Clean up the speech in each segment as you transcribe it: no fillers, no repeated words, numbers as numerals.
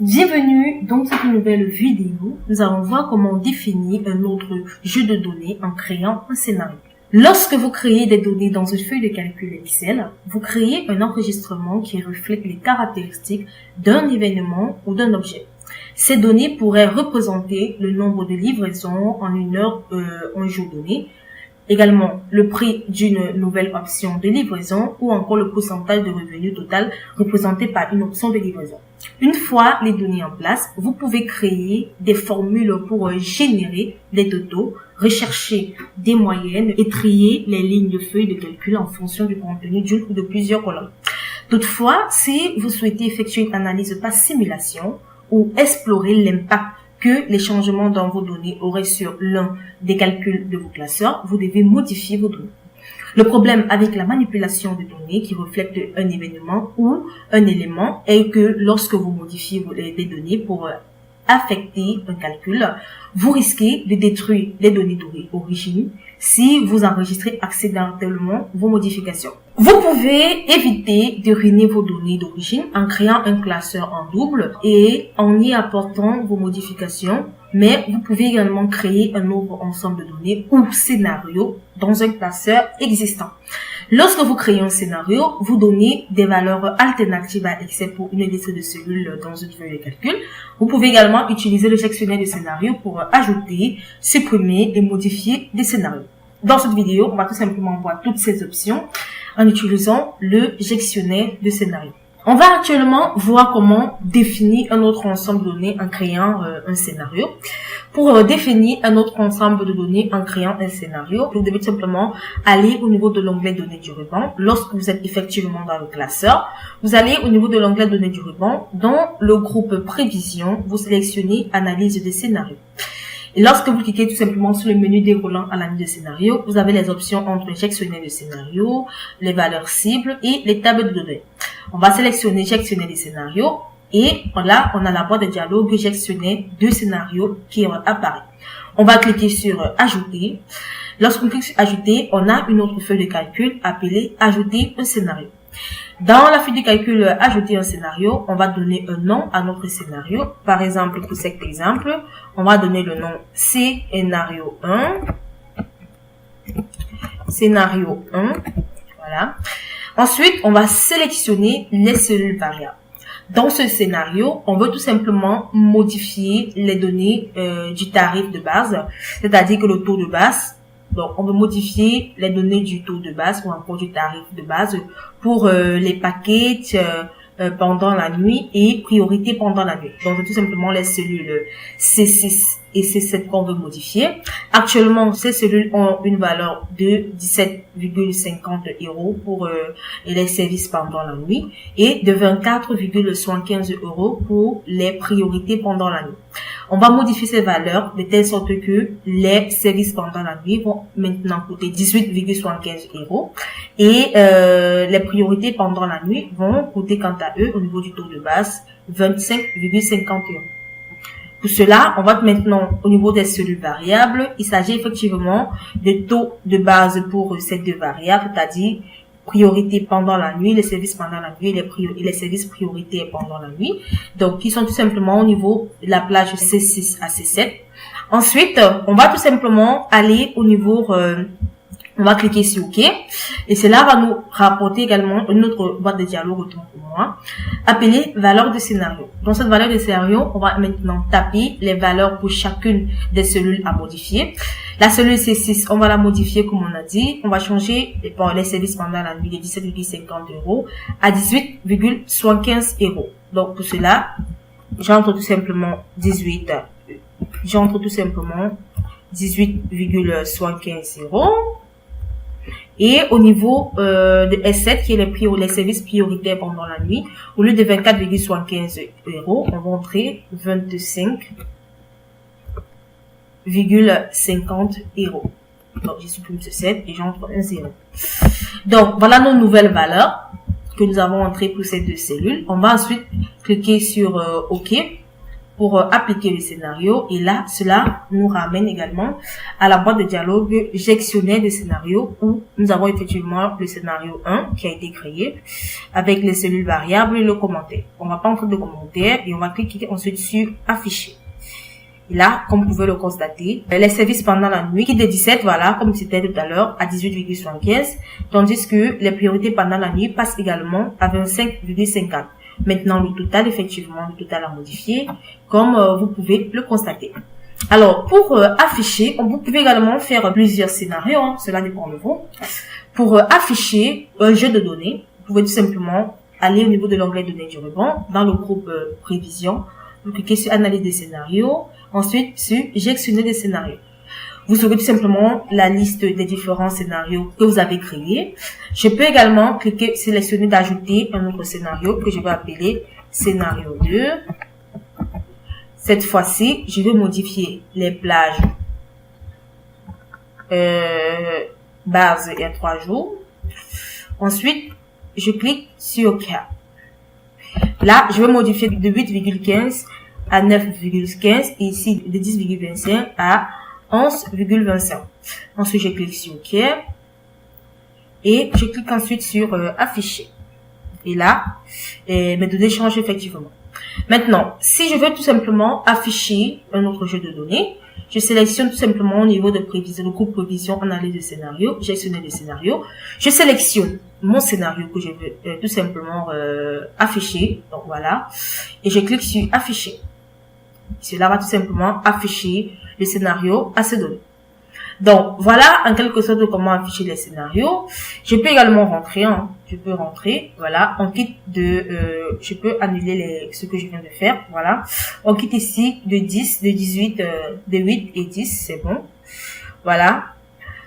Bienvenue dans cette nouvelle vidéo. Nous allons voir comment définir un autre jeu de données en créant un scénario. Lorsque vous créez des données dans une feuille de calcul Excel, vous créez un enregistrement qui reflète les caractéristiques d'un événement ou d'un objet. Ces données pourraient représenter le nombre de livraisons en une heure un jour donné, également le prix d'une nouvelle option de livraison ou encore le pourcentage de revenu total représenté par une option de livraison. Une fois les données en place, vous pouvez créer des formules pour générer des totaux, rechercher des moyennes et trier les lignes de feuilles de calcul en fonction du contenu d'une ou de plusieurs colonnes. Toutefois, si vous souhaitez effectuer une analyse par simulation ou explorer l'impact que les changements dans vos données auraient sur l'un des calculs de vos classeurs, vous devez modifier vos données. Le problème avec la manipulation de données qui reflètent un événement ou un élément est que lorsque vous modifiez les données pour affecter un calcul, vous risquez de détruire les données d'origine si vous enregistrez accidentellement vos modifications. Vous pouvez éviter de ruiner vos données d'origine en créant un classeur en double et en y apportant vos modifications, mais vous pouvez également créer un autre ensemble de données ou scénario dans un classeur existant. Lorsque vous créez un scénario, vous donnez des valeurs alternatives à Excel pour une liste de cellules dans une feuille de calcul. Vous pouvez également utiliser le gestionnaire de scénario pour ajouter, supprimer et modifier des scénarios. Dans cette vidéo, on va tout simplement voir toutes ces options en utilisant le gestionnaire de scénario. On va actuellement voir comment définir un autre ensemble de données en créant un scénario. Pour définir un autre ensemble de données en créant un scénario, vous devez simplement aller au niveau de l'onglet données du ruban. Lorsque vous êtes effectivement dans le classeur, vous allez au niveau de l'onglet données du ruban. Dans le groupe prévision, vous sélectionnez analyse des scénarios. Et lorsque vous cliquez tout simplement sur le menu déroulant à l'analyse de scénario, vous avez les options entre gestionnaire de scénario, les valeurs cibles et les tables de données. On va sélectionner gestionnaire des scénarios et là, on a la boîte de dialogue gestionnaire de scénario qui apparaît. On va cliquer sur ajouter. Lorsqu'on clique sur ajouter, on a une autre feuille de calcul appelée ajouter un scénario. Dans la feuille de calcul ajouter un scénario, on va donner un nom à notre scénario. Par exemple, pour cet exemple, on va donner le nom scénario 1. Scénario 1. Voilà. Ensuite, on va sélectionner les cellules variables. Dans ce scénario, on veut tout simplement modifier les données du tarif de base, c'est-à-dire que le taux de base. Donc, on veut modifier les données du taux de base ou encore du tarif de base pour les packages pendant la nuit et priorité pendant la nuit. Donc, c'est tout simplement les cellules C6 et C7 qu'on veut modifier. Actuellement, ces cellules ont une valeur de 17,50 € pour les services pendant la nuit et de 24,75 € pour les priorités pendant la nuit. On va modifier ces valeurs de telle sorte que les services pendant la nuit vont maintenant coûter 18,75 € et les priorités pendant la nuit vont coûter quant à eux au niveau du taux de base 25,50 €. Pour cela, on va maintenant au niveau des cellules variables. Il s'agit effectivement de taux de base pour ces deux variables, c'est-à-dire priorité pendant la nuit, les services pendant la nuit et les services prioritaires pendant la nuit. Donc, ils sont tout simplement au niveau de la plage C6 à C7. Ensuite, on va tout simplement aller au niveau... on va cliquer sur OK et cela va nous rapporter également une autre boîte de dialogue autant pour moi appelée valeur de scénario. Dans cette valeur de scénario, on va maintenant taper les valeurs pour chacune des cellules à modifier. La cellule C6, on va la modifier comme on a dit. On va changer les services pendant la nuit de 17,50 € à 18,75 €. Donc pour cela, j'entre tout simplement 18,75 €. Et au niveau de S7, qui est les services prioritaires pendant la nuit, au lieu de 24,75 €, on va entrer 25,50 €. Donc, je supprime ce 7 et j'entre un 0. Donc, voilà nos nouvelles valeurs que nous avons entrées pour ces deux cellules. On va ensuite cliquer sur OK pour appliquer le scénario. Et là, cela nous ramène également à la boîte de dialogue gestionnaire des scénarios où nous avons effectivement le scénario 1 qui a été créé avec les cellules variables et le commentaire. On va pas entrer de commentaires et on va cliquer ensuite sur afficher. Et là, comme vous pouvez le constater, les services pendant la nuit qui de 17, voilà, comme c'était tout à l'heure, à 18,75, tandis que les priorités pendant la nuit passent également à 25,54. Maintenant, le total, effectivement, le total a modifié, comme vous pouvez le constater. Alors, pour afficher, vous pouvez également faire plusieurs scénarios, hein, cela dépend de vous. Pour afficher un jeu de données, vous pouvez tout simplement aller au niveau de l'onglet données du ruban, dans le groupe prévision, vous cliquez sur analyse des scénarios, ensuite sur gestionner des scénarios. Vous aurez tout simplement la liste des différents scénarios que vous avez créés. Je peux également cliquer, sélectionner d'ajouter un autre scénario que je vais appeler scénario 2. Cette fois-ci, je vais modifier les plages base il y a 3 jours. Ensuite, je clique sur OK. Là, je vais modifier de 8,15 à 9,15 et ici de 10,25 à 11,25. Ensuite, je clique sur OK et je clique ensuite sur afficher. Et là, mes données changent effectivement. Maintenant, si je veux tout simplement afficher un autre jeu de données, je sélectionne tout simplement au niveau de prévision, le groupe prévision, analyse de scénario, gestionnaire des scénarios. Je sélectionne mon scénario que je veux tout simplement afficher. Donc voilà. Et je clique sur afficher. Cela va tout simplement afficher le scénario à ces données. Donc voilà en quelque sorte comment afficher les scénarios. Je peux également rentrer, je peux rentrer, voilà, on quitte je peux annuler ce que je viens de faire, voilà. On quitte ici de 10, de 18, de 8 et 10, c'est bon. Voilà.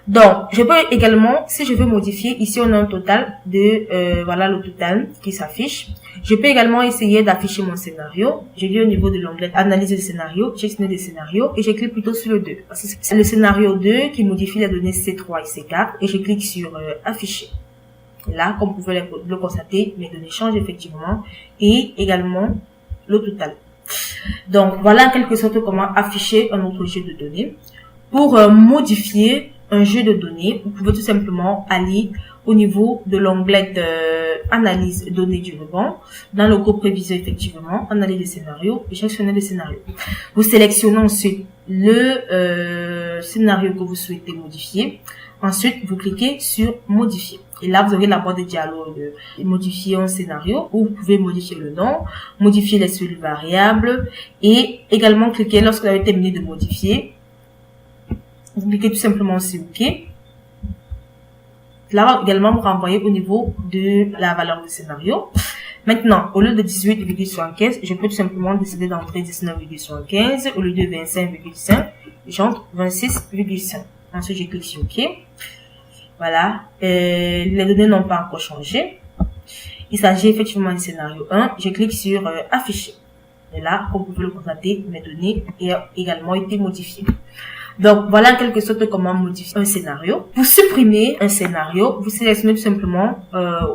Donc, je peux également, si je veux modifier, ici on a un total de, voilà le total qui s'affiche. Je peux également essayer d'afficher mon scénario. Je vais au niveau de l'onglet analyse des scénarios, gestionner des scénarios et je clique plutôt sur le 2. Parce que c'est le scénario 2 qui modifie les données C3 et C4 et je clique sur afficher. Et là, comme vous pouvez le constater, mes données changent effectivement et également le total. Donc, voilà en quelque sorte comment afficher un autre jeu de données. Pour modifier un jeu de données, vous pouvez tout simplement aller au niveau de l'onglet analyse données du ruban, dans le groupe prévision effectivement, analyse des scénarios et gestionner des scénarios. Vous sélectionnez ensuite le scénario que vous souhaitez modifier. Ensuite, vous cliquez sur modifier. Et là, vous aurez la boîte de dialogue modifier un scénario où vous pouvez modifier le nom, modifier les cellules variables et également cliquer lorsque vous avez terminé de modifier. Vous cliquez tout simplement sur OK. Là, va également vous renvoyer au niveau de la valeur du scénario. Maintenant, au lieu de 18,75, je peux tout simplement décider d'entrer 19,75. Au lieu de 25,5, j'entre 26,5. Ensuite, je clique sur OK. Voilà. Les données n'ont pas encore changé. Il s'agit effectivement du scénario 1. Je clique sur afficher. Et là, comme vous pouvez le constater, mes données ont également été modifiées. Donc, voilà en quelque sorte comment modifier un scénario. Pour supprimer un scénario, vous sélectionnez tout simplement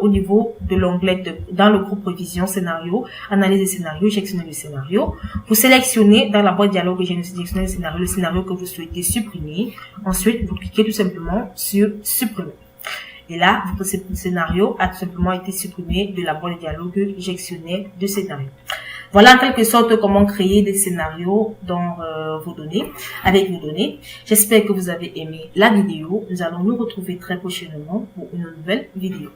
au niveau de l'onglet dans le groupe prévision scénario, analyse des scénarios, gestionner le scénario. Vous sélectionnez dans la boîte dialogue gestionner le scénario que vous souhaitez supprimer. Ensuite, vous cliquez tout simplement sur supprimer. Et là, votre scénario a tout simplement été supprimé de la boîte de dialogue gestionnaire de scénario. Voilà en quelque sorte comment créer des scénarios dans vos données, avec vos données. J'espère que vous avez aimé la vidéo. Nous allons nous retrouver très prochainement pour une nouvelle vidéo.